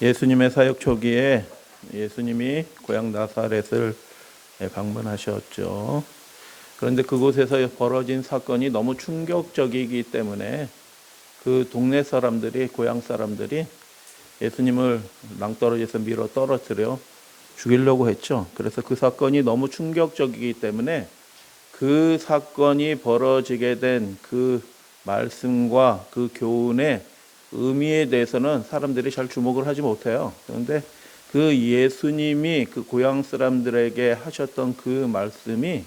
예수님의 사역 초기에 예수님이 고향 나사렛을 방문하셨죠. 그런데 그곳에서 벌어진 사건이 너무 충격적이기 때문에 그 동네 사람들이, 고향 사람들이 예수님을 낭떠러지에서 밀어 떨어뜨려 죽이려고 했죠. 그래서 그 사건이 너무 충격적이기 때문에 그 사건이 벌어지게 된 그 말씀과 그 교훈의 의미에 대해서는 사람들이 잘 주목을 하지 못해요. 그런데 그 예수님이 그 고향 사람들에게 하셨던 그 말씀이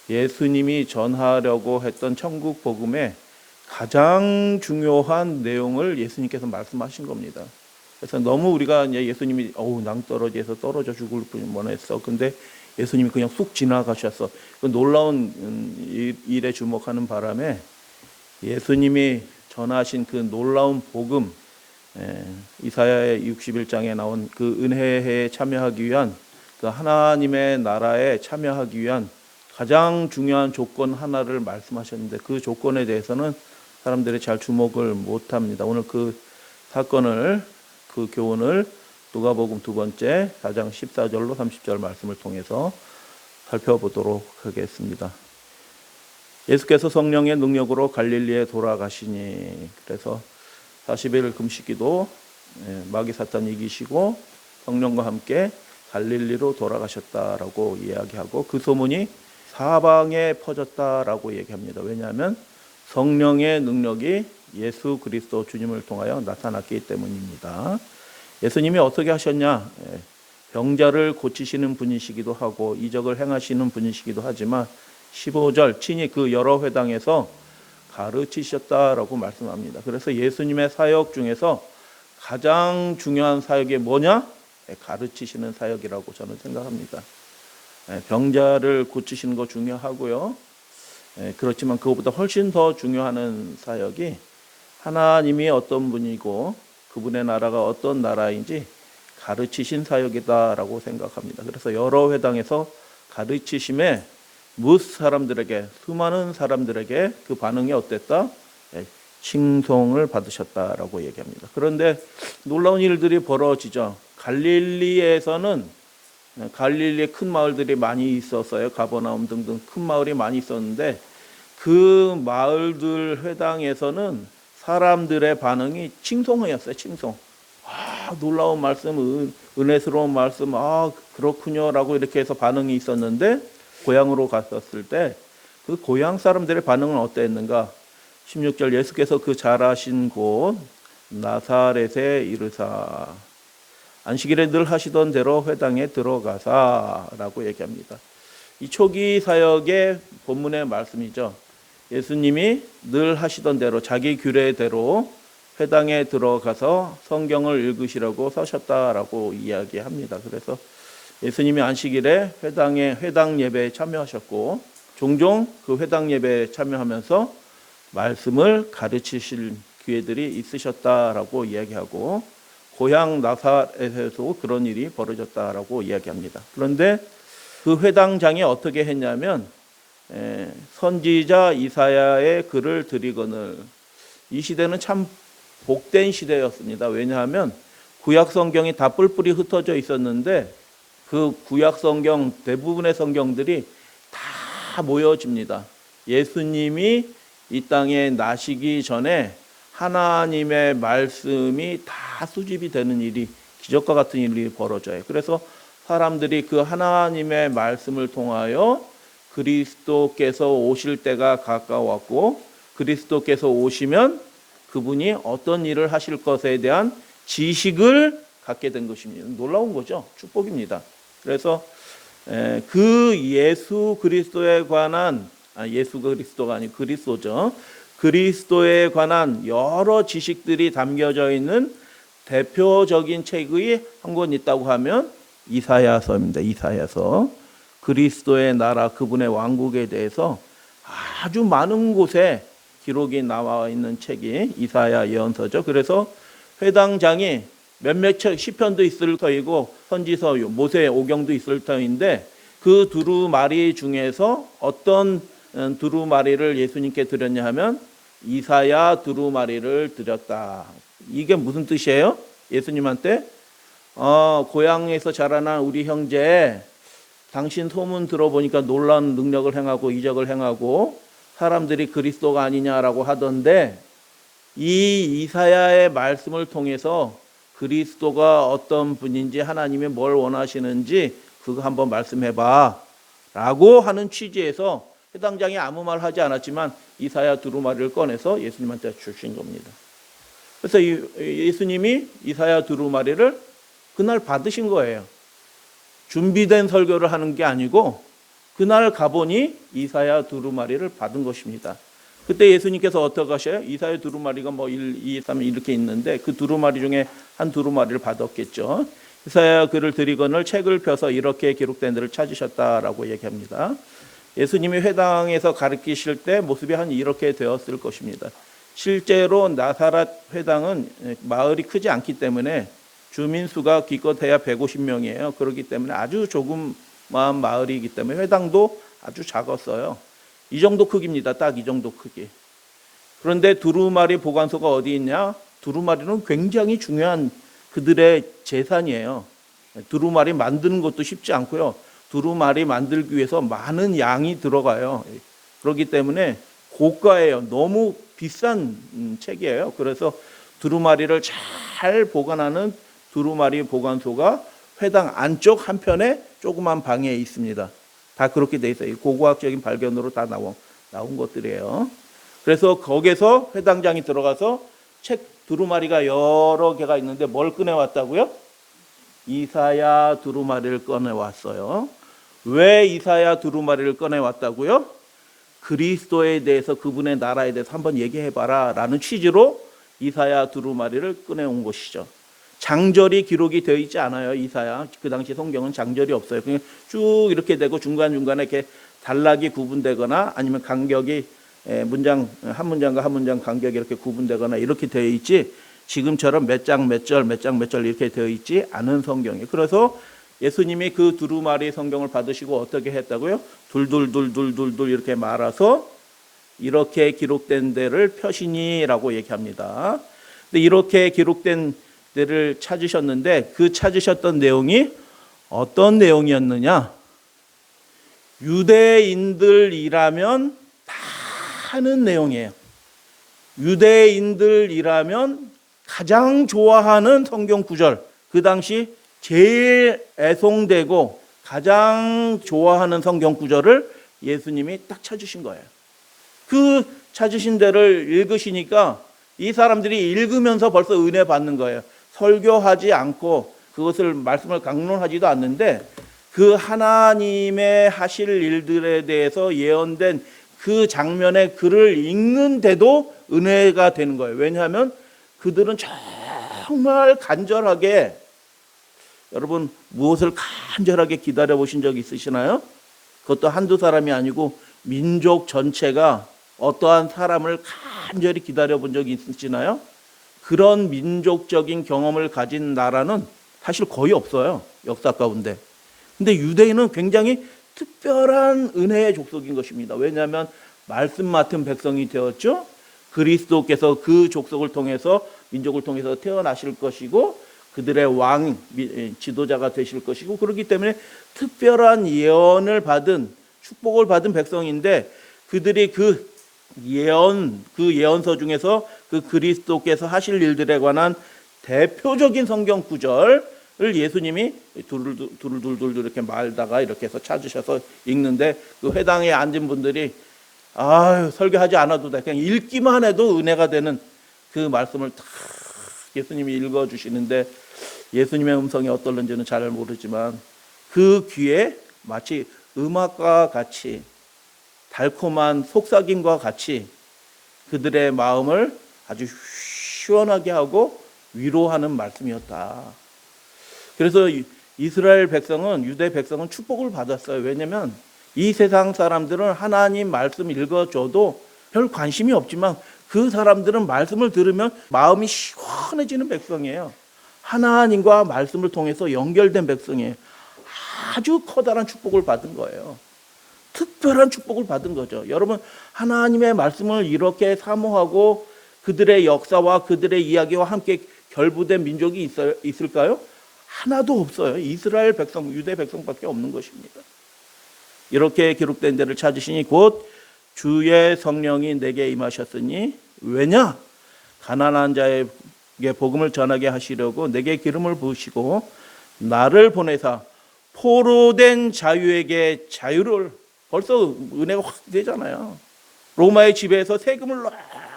예수님이 전하려고 했던 천국 복음의 가장 중요한 내용을 예수님께서 말씀하신 겁니다. 그래서 너무 우리가 이제 예수님이 낭떠러지에서 떨어져 죽을 뻔했어. 근데 예수님이 그냥 쑥 지나가셨어. 그 놀라운 일에 주목하는 바람에 예수님이 전하신 그 놀라운 복음, 이사야의 61장에 나온 그 은혜에 참여하기 위한, 그 하나님의 나라에 참여하기 위한 가장 중요한 조건 하나를 말씀하셨는데 그 조건에 대해서는 사람들이 잘 주목을 못합니다. 오늘 그 사건을, 그 교훈을 누가복음 2번째 4장 14절로 30절 말씀을 통해서 살펴보도록 하겠습니다. 예수께서 성령의 능력으로 갈릴리에 돌아가시니, 그래서 40일 금식기도 마귀 사탄 이기시고 성령과 함께 갈릴리로 돌아가셨다라고 이야기하고 그 소문이 사방에 퍼졌다라고 얘기합니다. 왜냐하면 성령의 능력이 예수 그리스도 주님을 통하여 나타났기 때문입니다. 예수님이 어떻게 하셨냐? 병자를 고치시는 분이시기도 하고 이적을 행하시는 분이시기도 하지만 15절 친히 그 여러 회당에서 가르치셨다라고 말씀합니다. 그래서 예수님의 사역 중에서 가장 중요한 사역이 뭐냐? 가르치시는 사역이라고 저는 생각합니다. 병자를 고치시는 거 중요하고요. 그렇지만 그것보다 훨씬 더 중요한 사역이 하나님이 어떤 분이고 그분의 나라가 어떤 나라인지 가르치신 사역이다라고 생각합니다. 그래서 여러 회당에서 가르치심에 사람들에게, 수많은 사람들에게 그 반응이 어땠다? 칭송을 받으셨다라고 얘기합니다. 그런데 놀라운 일들이 벌어지죠. 갈릴리에서는 갈릴리에 큰 마을들이 많이 있었어요. 가버나움 등등 큰 마을이 많이 있었는데 그 마을들 회당에서는 사람들의 반응이 칭송이었어요. 칭송. 놀라운 말씀, 은혜스러운 말씀, 그렇군요 라고 이렇게 해서 반응이 있었는데 고향으로 갔었을 때 그 고향 사람들의 반응은 어땠는가? 16절 예수께서 그 자라신 곳 나사렛에 이르사 안식일에 늘 하시던 대로 회당에 들어가사 라고 얘기합니다. 이 초기 사역의 본문의 말씀이죠. 예수님이 늘 하시던 대로 자기 규례대로 회당에 들어가서 성경을 읽으시라고 서셨다라고 이야기합니다. 그래서 예수님이 안식일에 회당 예배에 참여하셨고 종종 그 회당 예배에 참여하면서 말씀을 가르치실 기회들이 있으셨다라고 이야기하고 고향 나사렛에서도 그런 일이 벌어졌다라고 이야기합니다. 그런데 그 회당장이 어떻게 했냐면 선지자 이사야의 글을 드리거늘, 이 시대는 참 복된 시대였습니다. 왜냐하면 구약 성경이 다 뿔뿔이 흩어져 있었는데 그 구약 성경 대부분의 성경들이 다 모여집니다. 예수님이 이 땅에 나시기 전에 하나님의 말씀이 다 수집이 되는 일이, 기적과 같은 일이 벌어져요. 그래서 사람들이 그 하나님의 말씀을 통하여 그리스도께서 오실 때가 가까웠고 그리스도께서 오시면 그분이 어떤 일을 하실 것에 대한 지식을 갖게 된 것입니다. 놀라운 거죠. 축복입니다. 그래서 그 예수 그리스도에 관한, 예수 그리스도가 아니고 그리스도죠. 그리스도에 관한 여러 지식들이 담겨져 있는 대표적인 책이 한 권 있다고 하면 이사야서입니다. 이사야서. 그리스도의 나라, 그분의 왕국에 대해서 아주 많은 곳에 기록이 나와 있는 책이 이사야 예언서죠. 그래서 회당장이 몇몇 책, 시편도 있을 터이고 선지서, 모세 오경도 있을 터인데 그 두루마리 중에서 어떤 두루마리를 예수님께 드렸냐 하면 이사야 두루마리를 드렸다. 이게 무슨 뜻이에요? 예수님한테 고향에서 자라난 우리 형제, 당신 소문 들어보니까 놀라운 능력을 행하고 이적을 행하고 사람들이 그리스도가 아니냐라고 하던데, 이 이사야의 말씀을 통해서 그리스도가 어떤 분인지, 하나님이 뭘 원하시는지 그거 한번 말씀해봐 라고 하는 취지에서 해당장이 아무 말 하지 않았지만 이사야 두루마리를 꺼내서 예수님한테 주신 겁니다. 그래서 예수님이 이사야 두루마리를 그날 받으신 거예요. 준비된 설교를 하는 게 아니고 그날 가보니 이사야 두루마리를 받은 것입니다. 그때 예수님께서 어떻게 하셔요? 이사야 두루마리가 1, 2, 3 이렇게 있는데 그 두루마리 중에 한 두루마리를 받았겠죠. 이사야 글을 들이거늘 책을 펴서 이렇게 기록된 데를 찾으셨다라고 얘기합니다. 예수님이 회당에서 가르치실 때 모습이 한 이렇게 되었을 것입니다. 실제로 나사렛 회당은 마을이 크지 않기 때문에 주민 수가 기껏해야 150명이에요. 그렇기 때문에 아주 조그마한 마을이기 때문에 회당도 아주 작았어요. 이 정도 크기입니다. 딱 이 정도 크기. 그런데 두루마리 보관소가 어디 있냐? 두루마리는 굉장히 중요한 그들의 재산이에요. 두루마리 만드는 것도 쉽지 않고요. 두루마리 만들기 위해서 많은 양이 들어가요. 그렇기 때문에 고가예요. 너무 비싼 책이에요. 그래서 두루마리를 잘 보관하는 두루마리 보관소가 회당 안쪽 한편에 조그만 방에 있습니다. 다 그렇게 돼 있어요. 고고학적인 발견으로 다 나온 것들이에요. 그래서 거기서 회당장이 들어가서 책 두루마리가 여러 개가 있는데 뭘 꺼내왔다고요? 이사야 두루마리를 꺼내왔어요. 왜 이사야 두루마리를 꺼내왔다고요? 그리스도에 대해서, 그분의 나라에 대해서 한번 얘기해봐라 라는 취지로 이사야 두루마리를 꺼내온 것이죠. 장절이 기록이 되어 있지 않아요. 이사야, 그 당시 성경은 장절이 없어요. 그냥 쭉 이렇게 되고 중간중간에 이렇게 단락이 구분되거나 아니면 간격이 문장 한 문장과 한 문장 간격이 이렇게 구분되거나 이렇게 되어 있지, 지금처럼 몇 장 몇 절 몇 장 몇 절 이렇게 되어 있지 않은 성경이에요. 그래서 예수님이 그 두루마리 성경을 받으시고 어떻게 했다고요? 둘둘둘둘둘둘 이렇게 말아서 이렇게 기록된 데를 펴시니라고 얘기합니다. 근데 이렇게 기록된 데를 찾으셨는데 그 찾으셨던 내용이 어떤 내용이었느냐? 유대인들이라면 다 하는 내용이에요. 유대인들이라면 가장 좋아하는 성경 구절, 그 당시 제일 애송되고 가장 좋아하는 성경 구절을 예수님이 딱 찾으신 거예요. 그 찾으신 데를 읽으시니까 이 사람들이 읽으면서 벌써 은혜 받는 거예요. 설교하지 않고 그것을 말씀을 강론하지도 않는데 그 하나님의 하실 일들에 대해서 예언된 그 장면의 글을 읽는데도 은혜가 되는 거예요. 왜냐하면 그들은 정말 간절하게, 여러분 무엇을 간절하게 기다려 보신 적 있으시나요? 그것도 한두 사람이 아니고 민족 전체가 어떠한 사람을 간절히 기다려 본 적이 있으시나요? 그런 민족적인 경험을 가진 나라는 사실 거의 없어요. 역사 가운데. 근데 유대인은 굉장히 특별한 은혜의 족속인 것입니다. 왜냐하면 말씀 맡은 백성이 되었죠. 그리스도께서 그 족속을 통해서, 민족을 통해서 태어나실 것이고 그들의 왕, 지도자가 되실 것이고, 그렇기 때문에 특별한 예언을 받은, 축복을 받은 백성인데 그들이 그 예언서 중에서 그 그리스도께서 하실 일들에 관한 대표적인 성경 구절을 예수님이 둘둘둘 이렇게 말다가 이렇게 해서 찾으셔서 읽는데, 그 회당에 앉은 분들이 설교하지 않아도 돼, 그냥 읽기만 해도 은혜가 되는 그 말씀을 다 예수님이 읽어주시는데, 예수님의 음성이 어떨는지는 잘 모르지만 그 귀에 마치 음악과 같이, 달콤한 속삭임과 같이 그들의 마음을 아주 시원하게 하고 위로하는 말씀이었다. 그래서 이스라엘 백성은, 유대 백성은 축복을 받았어요. 왜냐하면 이 세상 사람들은 하나님 말씀 읽어줘도 별 관심이 없지만 그 사람들은 말씀을 들으면 마음이 시원해지는 백성이에요. 하나님과 말씀을 통해서 연결된 백성이에요. 아주 커다란 축복을 받은 거예요. 특별한 축복을 받은 거죠. 여러분, 하나님의 말씀을 이렇게 사모하고 그들의 역사와 그들의 이야기와 함께 결부된 민족이 있을까요? 하나도 없어요. 이스라엘 백성, 유대 백성밖에 없는 것입니다. 이렇게 기록된 데를 찾으시니 곧 주의 성령이 내게 임하셨으니 왜냐? 가난한 자에게 복음을 전하게 하시려고 내게 기름을 부으시고 나를 보내사 포로된 자유에게 자유를, 벌써 은혜가 확 되잖아요. 로마의 지배에서 세금을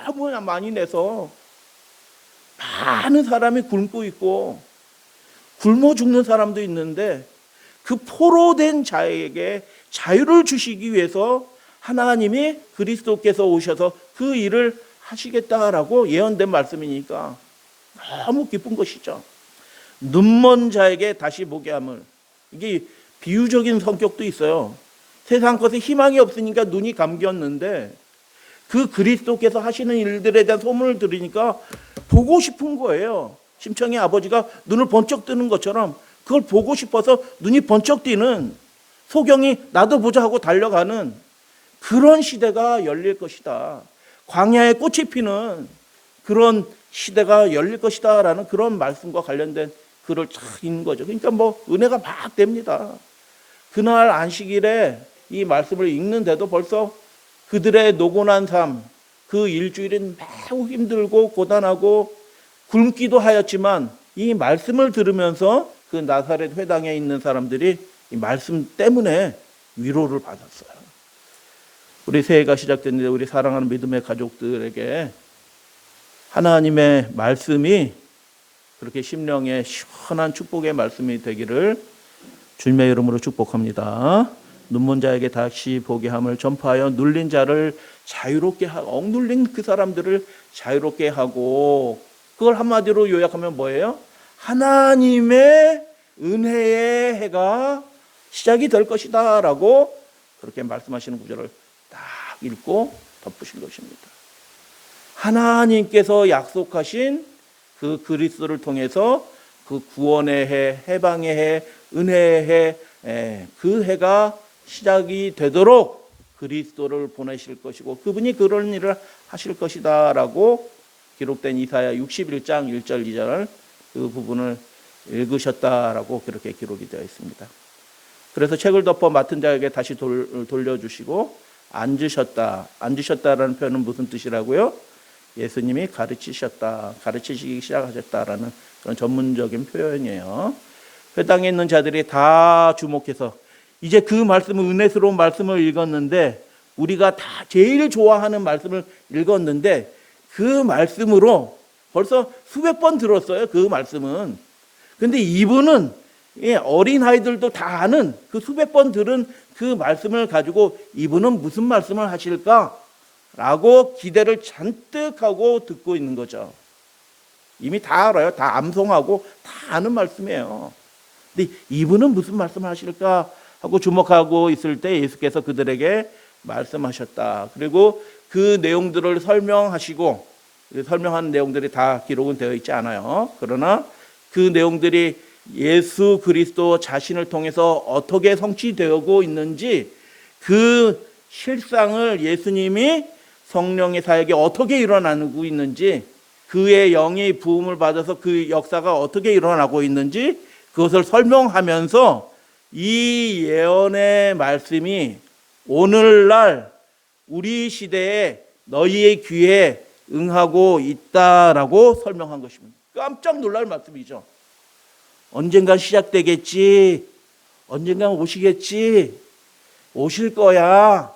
너무 많이 내서 많은 사람이 굶고 있고 굶어 죽는 사람도 있는데 그 포로된 자에게 자유를 주시기 위해서 하나님이 그리스도께서 오셔서 그 일을 하시겠다라고 예언된 말씀이니까 너무 기쁜 것이죠. 눈먼 자에게 다시 보게 함을. 이게 비유적인 성격도 있어요. 세상 것에 희망이 없으니까 눈이 감겼는데 그 그리스도께서 하시는 일들에 대한 소문을 들으니까 보고 싶은 거예요. 심청의 아버지가 눈을 번쩍 뜨는 것처럼 그걸 보고 싶어서 눈이 번쩍 뜨는, 소경이 나도 보자 하고 달려가는 그런 시대가 열릴 것이다. 광야에 꽃이 피는 그런 시대가 열릴 것이다 라는 그런 말씀과 관련된 글을 쫙 읽는 거죠. 그러니까 은혜가 막 됩니다. 그날 안식일에 이 말씀을 읽는데도 벌써 그들의 노곤한 삶, 그 일주일은 매우 힘들고 고단하고 굶기도 하였지만 이 말씀을 들으면서 그 나사렛 회당에 있는 사람들이 이 말씀 때문에 위로를 받았어요. 우리 새해가 시작됐는데 우리 사랑하는 믿음의 가족들에게 하나님의 말씀이 그렇게 심령에 시원한 축복의 말씀이 되기를 주님의 이름으로 축복합니다. 눈먼 자에게 다시 보게 함을 전파하여 눌린 자를 자유롭게 하고, 억눌린 그 사람들을 자유롭게 하고, 그걸 한마디로 요약하면 뭐예요? 하나님의 은혜의 해가 시작이 될 것이다 라고 그렇게 말씀하시는 구절을 딱 읽고 덮으신 것입니다. 하나님께서 약속하신 그 그리스도를 통해서 그 구원의 해, 해방의 해, 은혜의 해, 그 해가 시작이 되도록 그리스도를 보내실 것이고 그분이 그런 일을 하실 것이다 라고 기록된 이사야 61장 1절 2절 그 부분을 읽으셨다라고 그렇게 기록이 되어 있습니다. 그래서 책을 덮어 맡은 자에게 다시 돌려주시고 앉으셨다라는 표현은 무슨 뜻이라고요? 예수님이 가르치시기 시작하셨다라는 그런 전문적인 표현이에요. 회당에 있는 자들이 다 주목해서 이제 그 말씀은 은혜스러운 말씀을 읽었는데 우리가 다 제일 좋아하는 말씀을 읽었는데 그 말씀으로 벌써 수백 번 들었어요. 그 말씀은. 근데 이분은 어린아이들도 다 아는 그 수백 번 들은 그 말씀을 가지고 이분은 무슨 말씀을 하실까? 라고 기대를 잔뜩 하고 듣고 있는 거죠. 이미 다 알아요. 다 암송하고 다 아는 말씀이에요. 근데 이분은 무슨 말씀을 하실까 하고 주목하고 있을 때 예수께서 그들에게 말씀하셨다. 그리고 그 내용들을 설명하시고, 설명한 내용들이 다 기록은 되어 있지 않아요. 그러나 그 내용들이 예수 그리스도 자신을 통해서 어떻게 성취되고 있는지, 그 실상을 예수님이 성령의 사역이 어떻게 일어나고 있는지, 그의 영이 부음을 받아서 그 역사가 어떻게 일어나고 있는지 그것을 설명하면서 이 예언의 말씀이 오늘날 우리 시대에 너희의 귀에 응하고 있다라고 설명한 것입니다. 깜짝 놀랄 말씀이죠. 언젠간 시작되겠지, 언젠간 오시겠지, 오실 거야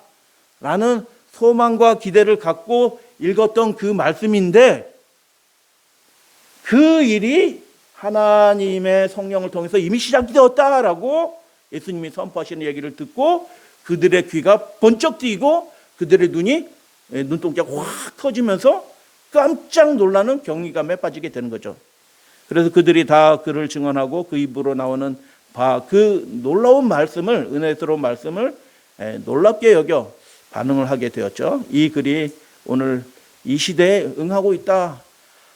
라는 소망과 기대를 갖고 읽었던 그 말씀인데 그 일이 하나님의 성령을 통해서 이미 시작이 되었다라고 예수님이 선포하시는 얘기를 듣고 그들의 귀가 번쩍 뜨이고 그들의 눈동자가 확 터지면서 깜짝 놀라는 경이감에 빠지게 되는 거죠. 그래서 그들이 다 그를 증언하고 그 입으로 나오는 그 놀라운 말씀을, 은혜스러운 말씀을 놀랍게 여겨 반응을 하게 되었죠. 이 글이 오늘 이 시대에 응하고 있다.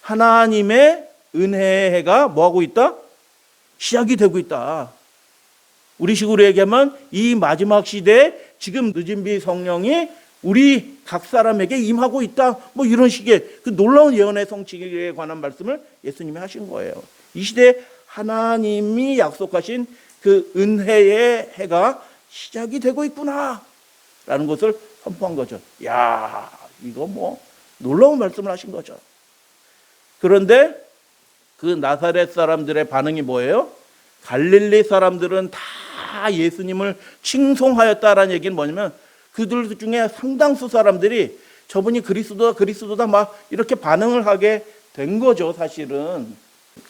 하나님의 은혜의 해가 뭐하고 있다? 시작이 되고 있다. 우리 식으로 얘기하면 이 마지막 시대에 지금 늦은 비 성령이 우리 각 사람에게 임하고 있다. 이런 식의 그 놀라운 예언의 성취에 관한 말씀을 예수님이 하신 거예요. 이 시대에 하나님이 약속하신 그 은혜의 해가 시작이 되고 있구나 라는 것을 선포한 거죠. 야, 이거 뭐 놀라운 말씀을 하신 거죠. 그런데 그 나사렛 사람들의 반응이 뭐예요? 갈릴리 사람들은 다 예수님을 칭송하였다라는 얘기는 뭐냐면 그들 중에 상당수 사람들이 저분이 그리스도다 막 이렇게 반응을 하게 된 거죠. 사실은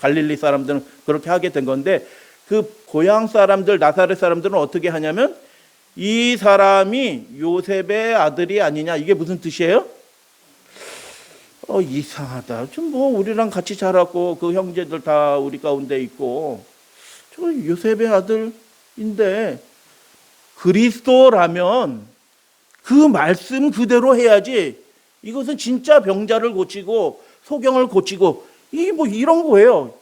갈릴리 사람들은 그렇게 하게 된 건데 그 고향 사람들 나사렛 사람들은 어떻게 하냐면 이 사람이 요셉의 아들이 아니냐, 이게 무슨 뜻이에요? 이상하다. 좀 뭐 우리랑 같이 자랐고 그 형제들 다 우리 가운데 있고 저 요셉의 아들인데 그리스도라면 그 말씀 그대로 해야지. 이것은 진짜 병자를 고치고 소경을 고치고 이게 뭐 이런 거예요.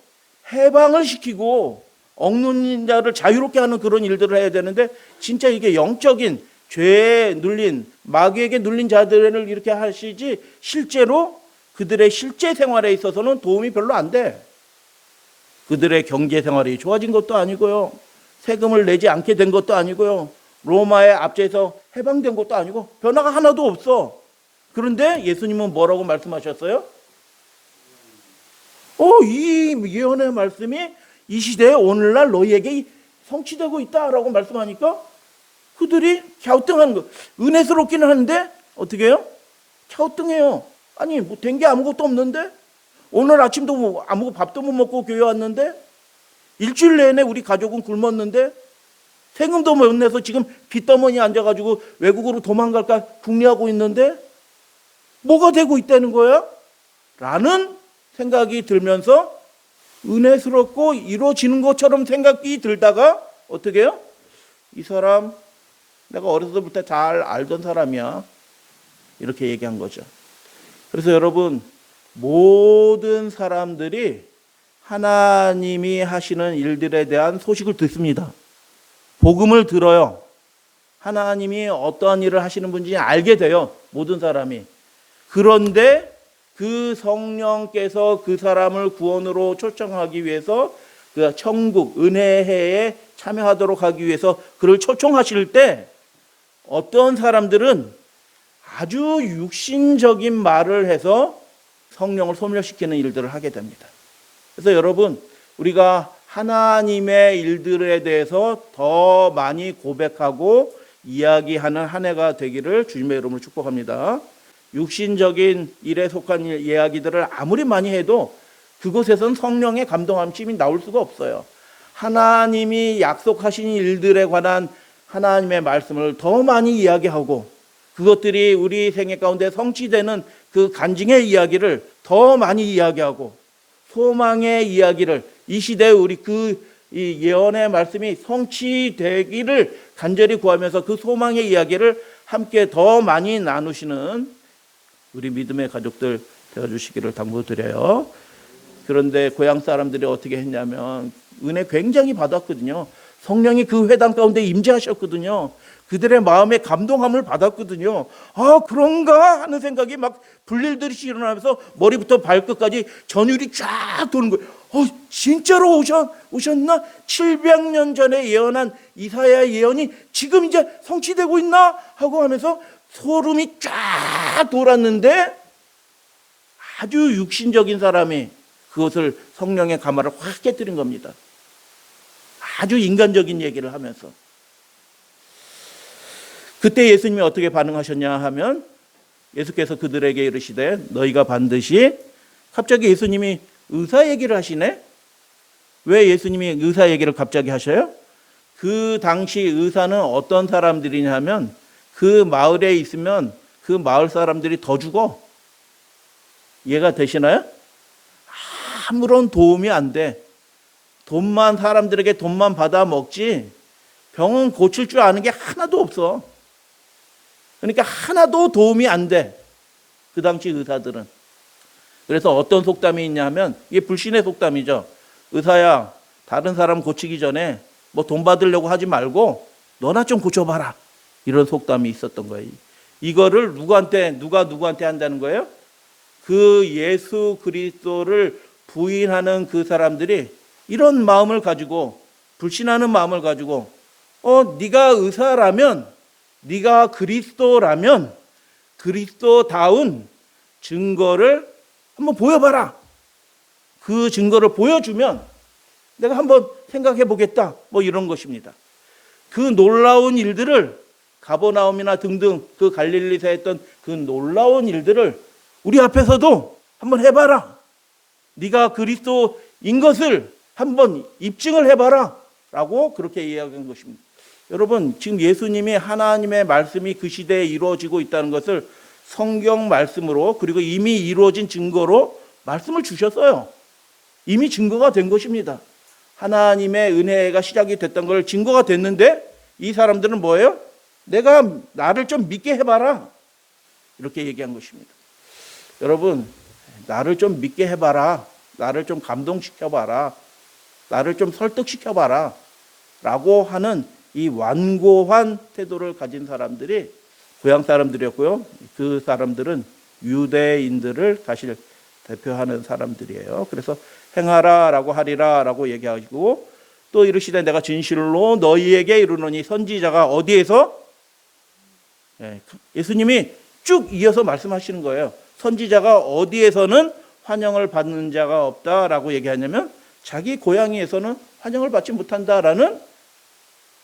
해방을 시키고 억눌린 자를 자유롭게 하는 그런 일들을 해야 되는데 진짜 이게 영적인 죄에 눌린 마귀에게 눌린 자들을 이렇게 하시지 실제로 그들의 실제 생활에 있어서는 도움이 별로 안 돼. 그들의 경제 생활이 좋아진 것도 아니고요. 세금을 내지 않게 된 것도 아니고요. 로마의 압제에서 해방된 것도 아니고 변화가 하나도 없어. 그런데 예수님은 뭐라고 말씀하셨어요? 이 예언의 말씀이 이 시대에 오늘날 너희에게 성취되고 있다라고 말씀하니까 그들이 갸우뚱하는 거. 은혜스럽기는 한데 어떻게 해요? 갸우뚱해요. 아니 뭐 된 게 아무것도 없는데 오늘 아침도 뭐 아무 밥도 못 먹고 교회 왔는데 일주일 내내 우리 가족은 굶었는데 세금도 못 내서 지금 빚더머니 앉아가지고 외국으로 도망갈까 궁리하고 있는데 뭐가 되고 있다는 거야? 라는 생각이 들면서 은혜스럽고 이루어지는 것처럼 생각이 들다가 어떻게 해요? 이 사람 내가 어려서부터 잘 알던 사람이야. 이렇게 얘기한 거죠. 그래서 여러분 모든 사람들이 하나님이 하시는 일들에 대한 소식을 듣습니다. 복음을 들어요. 하나님이 어떠한 일을 하시는 분인지 알게 돼요. 모든 사람이. 그런데 그 성령께서 그 사람을 구원으로 초청하기 위해서 그 천국 은혜회에 참여하도록 하기 위해서 그를 초청하실 때 어떤 사람들은 아주 육신적인 말을 해서 성령을 소멸시키는 일들을 하게 됩니다. 그래서 여러분 우리가 하나님의 일들에 대해서 더 많이 고백하고 이야기하는 한 해가 되기를 주님의 이름으로 축복합니다. 육신적인 일에 속한 이야기들을 아무리 많이 해도 그곳에선 성령의 감동함심이 나올 수가 없어요. 하나님이 약속하신 일들에 관한 하나님의 말씀을 더 많이 이야기하고 그것들이 우리 생애 가운데 성취되는 그 간증의 이야기를 더 많이 이야기하고 소망의 이야기를 이 시대에 우리 이 예언의 말씀이 성취되기를 간절히 구하면서 그 소망의 이야기를 함께 더 많이 나누시는 우리 믿음의 가족들 되어주시기를 당부드려요. 그런데 고향 사람들이 어떻게 했냐면 은혜 굉장히 받았거든요. 성령이 그 회당 가운데 임재하셨거든요. 그들의 마음에 감동함을 받았거든요. 그런가 하는 생각이 막 불일듯이 일어나면서 머리부터 발끝까지 전율이 쫙 도는 거예요. 진짜로 오셨나? 700년 전에 예언한 이사야의 예언이 지금 이제 성취되고 있나? 하고 하면서 소름이 쫙 돌았는데 아주 육신적인 사람이 그것을 성령의 가마를 확 깨뜨린 겁니다. 아주 인간적인 얘기를 하면서. 그때 예수님이 어떻게 반응하셨냐 하면 예수께서 그들에게 이르시되 너희가 반드시, 갑자기 예수님이 의사 얘기를 하시네. 왜 예수님이 의사 얘기를 갑자기 하셔요? 그 당시 의사는 어떤 사람들이냐 하면 그 마을에 있으면 그 마을 사람들이 더 죽어. 이해가 되시나요? 아무런 도움이 안 돼. 사람들에게 돈만 받아 먹지 병은 고칠 줄 아는 게 하나도 없어. 그러니까 하나도 도움이 안 돼. 그 당시 의사들은. 그래서 어떤 속담이 있냐 하면 이게 불신의 속담이죠. 의사야, 다른 사람 고치기 전에 뭐 돈 받으려고 하지 말고 너나 좀 고쳐봐라. 이런 속담이 있었던 거예요. 이거를 누가 누구한테 한다는 거예요? 그 예수 그리스도를 부인하는 그 사람들이 이런 마음을 가지고, 불신하는 마음을 가지고 네가 의사라면, 네가 그리스도라면 그리스도다운 증거를 한번 보여봐라. 그 증거를 보여주면 내가 한번 생각해 보겠다. 뭐 이런 것입니다. 그 놀라운 일들을, 가버나움이나 등등 그 갈릴리에서 했던 그 놀라운 일들을 우리 앞에서도 한번 해봐라. 네가 그리스도인 것을 한번 입증을 해봐라 라고 그렇게 이야기한 것입니다. 여러분, 지금 예수님이 하나님의 말씀이 그 시대에 이루어지고 있다는 것을 성경 말씀으로, 그리고 이미 이루어진 증거로 말씀을 주셨어요. 이미 증거가 된 것입니다. 하나님의 은혜가 시작이 됐던 걸 증거가 됐는데 이 사람들은 뭐예요? 나를 좀 믿게 해봐라. 이렇게 얘기한 것입니다. 여러분, 나를 좀 믿게 해봐라. 나를 좀 감동시켜봐라. 나를 좀 설득시켜봐라. 라고 하는 이 완고한 태도를 가진 사람들이 고향 사람들이었고요. 그 사람들은 유대인들을 사실 대표하는 사람들이에요. 그래서 행하라 라고 하리라 라고 얘기하고, 또 이르시되 내가 진실로 너희에게 이르노니, 선지자가 어디에서? 예수님이 쭉 이어서 말씀하시는 거예요. 선지자가 어디에서는 환영을 받는 자가 없다라고 얘기하냐면 자기 고향에서는 환영을 받지 못한다라는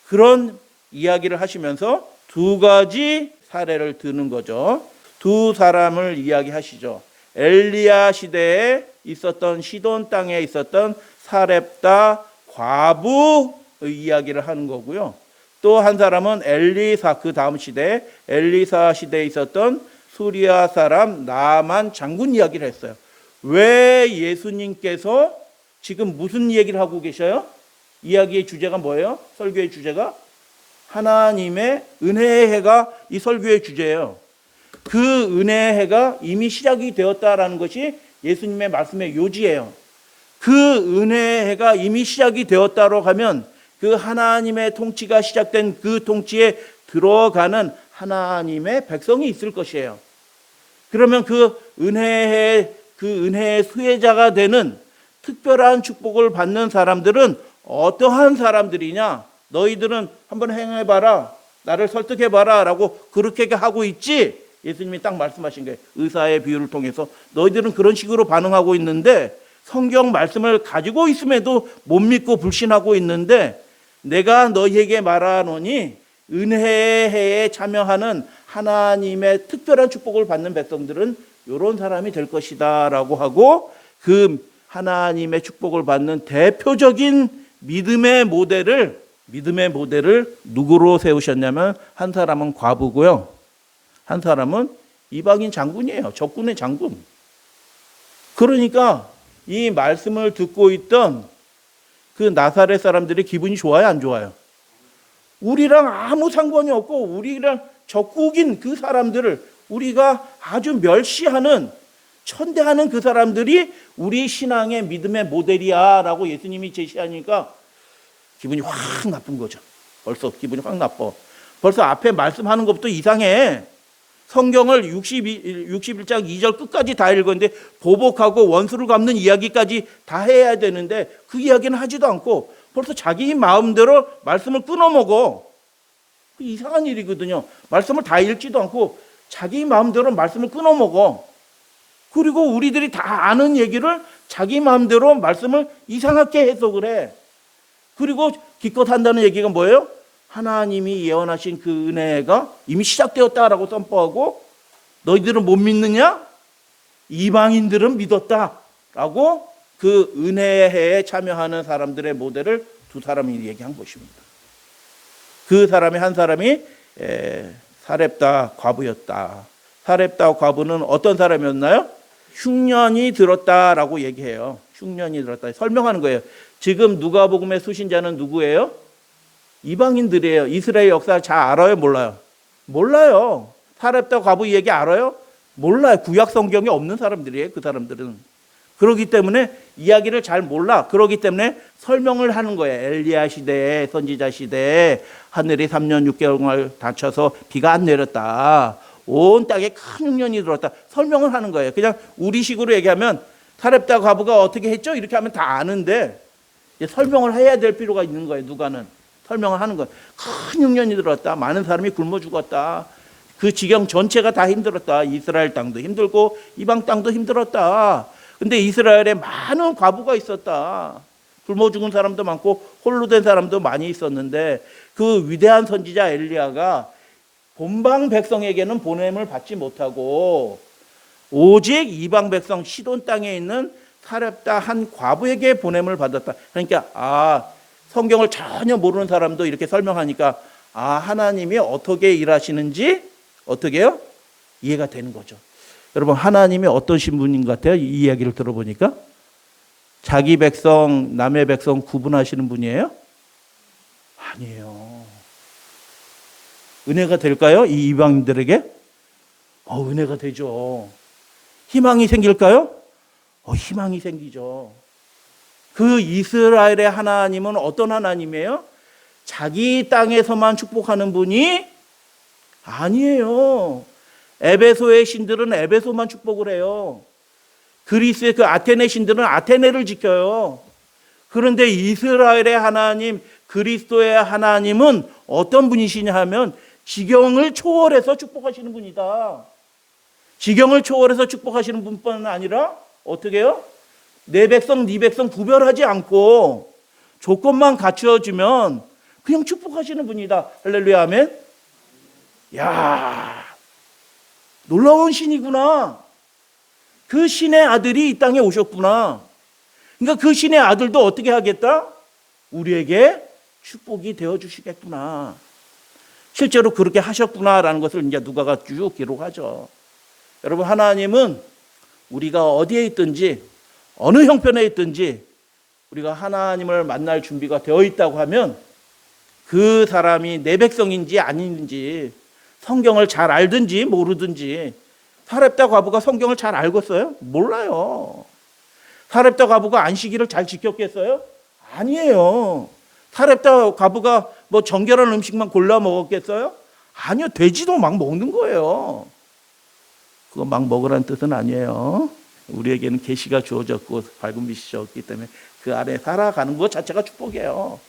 그런 이야기를 하시면서 두 가지 사례를 드는 거죠. 두 사람을 이야기하시죠. 엘리야 시대에 있었던 시돈 땅에 있었던 사렙다 과부의 이야기를 하는 거고요. 또 한 사람은 엘리사, 그 다음 시대에 엘리사 시대에 있었던 수리아 사람 나만 장군 이야기를 했어요. 왜 예수님께서 지금 무슨 얘기를 하고 계셔요? 이야기의 주제가 뭐예요? 설교의 주제가 하나님의 은혜의 해가 이 설교의 주제예요. 그 은혜의 해가 이미 시작이 되었다라는 것이 예수님의 말씀의 요지예요. 그 은혜의 해가 이미 시작이 되었다고 하면 그 하나님의 통치가 시작된 그 통치에 들어가는 하나님의 백성이 있을 것이에요. 그러면 그 은혜의 수혜자가 되는 특별한 축복을 받는 사람들은 어떠한 사람들이냐? 너희들은 한번 행해봐라, 나를 설득해봐라 라고 그렇게 하고 있지. 예수님이 딱 말씀하신 거예요. 의사의 비유를 통해서 너희들은 그런 식으로 반응하고 있는데, 성경 말씀을 가지고 있음에도 못 믿고 불신하고 있는데, 내가 너희에게 말하노니 은혜의 해에 참여하는 하나님의 특별한 축복을 받는 백성들은 이런 사람이 될 것이다 라고 하고, 그 하나님의 축복을 받는 대표적인 믿음의 모델을 누구로 세우셨냐면, 한 사람은 과부고요, 한 사람은 이방인 장군이에요. 적군의 장군. 그러니까 이 말씀을 듣고 있던 그 나사렛 사람들이 기분이 좋아요, 안 좋아요? 우리랑 아무 상관이 없고 우리랑 적국인 그 사람들을 우리가 아주 멸시하는, 천대하는 그 사람들이 우리 신앙의 믿음의 모델이야 라고 예수님이 제시하니까 기분이 확 나쁜 거죠. 벌써 기분이 확 나빠. 벌써 앞에 말씀하는 것부터 이상해. 성경을 61장 2절 끝까지 다 읽었는데 보복하고 원수를 갚는 이야기까지 다 해야 되는데 그 이야기는 하지도 않고 벌써 자기 마음대로 말씀을 끊어먹어. 이상한 일이거든요. 말씀을 다 읽지도 않고 자기 마음대로 말씀을 끊어먹어. 그리고 우리들이 다 아는 얘기를 자기 마음대로 말씀을 이상하게 해석을 해. 그리고 기껏 한다는 얘기가 뭐예요? 하나님이 예언하신 그 은혜가 이미 시작되었다라고 선포하고, 너희들은 못 믿느냐? 이방인들은 믿었다라고 그 은혜의 해에 참여하는 사람들의 모델을 두 사람이 얘기한 것입니다. 그 사람이 한 사람이 사렙다 과부였다. 사렙다 과부는 어떤 사람이었나요? 흉년이 들었다라고 얘기해요. 흉년이 들었다. 설명하는 거예요. 지금 누가복음의 수신자는 누구예요? 이방인들이에요. 이스라엘 역사 잘 알아요? 몰라요? 몰라요. 사렙다 과부 얘기 알아요? 몰라요. 구약 성경에 없는 사람들이에요. 그 사람들은. 그렇기 때문에 이야기를 잘 몰라. 그렇기 때문에 설명을 하는 거예요. 엘리야 시대에, 선지자 시대에 하늘이 3년 6개월 닫혀서 비가 안 내렸다. 온 땅에 큰 흉년이 들었다. 설명을 하는 거예요. 그냥 우리식으로 얘기하면 사렙다 과부가 어떻게 했죠? 이렇게 하면 다 아는데, 이제 설명을 해야 될 필요가 있는 거예요. 누가는 설명을 하는 거예요. 큰 흉년이 들었다. 많은 사람이 굶어 죽었다. 그 지경 전체가 다 힘들었다. 이스라엘 땅도 힘들고 이방 땅도 힘들었다. 근데 이스라엘에 많은 과부가 있었다. 굶어 죽은 사람도 많고 홀로 된 사람도 많이 있었는데 그 위대한 선지자 엘리야가 본방 백성에게는 보냄을 받지 못하고 오직 이방 백성 시돈 땅에 있는 사렙다 한 과부에게 보냄을 받았다. 그러니까 성경을 전혀 모르는 사람도 이렇게 설명하니까 하나님이 어떻게 일하시는지 어떻게 해요? 이해가 되는 거죠. 여러분, 하나님이 어떤 신분인 것 같아요? 이 이야기를 들어보니까 자기 백성, 남의 백성 구분하시는 분이에요? 아니에요. 은혜가 될까요? 이 이방인들에게? 은혜가 되죠. 희망이 생길까요? 희망이 생기죠. 그 이스라엘의 하나님은 어떤 하나님이에요? 자기 땅에서만 축복하는 분이 아니에요. 에베소의 신들은 에베소만 축복을 해요. 그리스의 그 아테네 신들은 아테네를 지켜요. 그런데 이스라엘의 하나님, 그리스도의 하나님은 어떤 분이시냐 하면 지경을 초월해서 축복하시는 분이다. 지경을 초월해서 축복하시는 분뿐만 아니라 어떻게 해요? 내 백성, 네 백성 구별하지 않고 조건만 갖추어주면 그냥 축복하시는 분이다. 할렐루야, 아멘. 야, 놀라운 신이구나. 그 신의 아들이 이 땅에 오셨구나. 그러니까 그 신의 아들도 어떻게 하겠다? 우리에게 축복이 되어주시겠구나. 실제로 그렇게 하셨구나라는 것을 이제 누가가 쭉 기록하죠. 여러분, 하나님은 우리가 어디에 있든지 어느 형편에 있든지 우리가 하나님을 만날 준비가 되어 있다고 하면 그 사람이 내 백성인지 아닌지 성경을 잘 알든지 모르든지. 사렙다 과부가 성경을 잘 알겠어요? 몰라요. 사렙다 과부가 안식일을 잘 지켰겠어요? 아니에요. 사렙다 과부가 뭐 정결한 음식만 골라 먹었겠어요? 아니요. 돼지도 막 먹는 거예요. 그거 막 먹으라는 뜻은 아니에요. 우리에게는 계시가 주어졌고 밝은 빛이 주어졌기 때문에 그 안에 살아가는 것 자체가 축복이에요.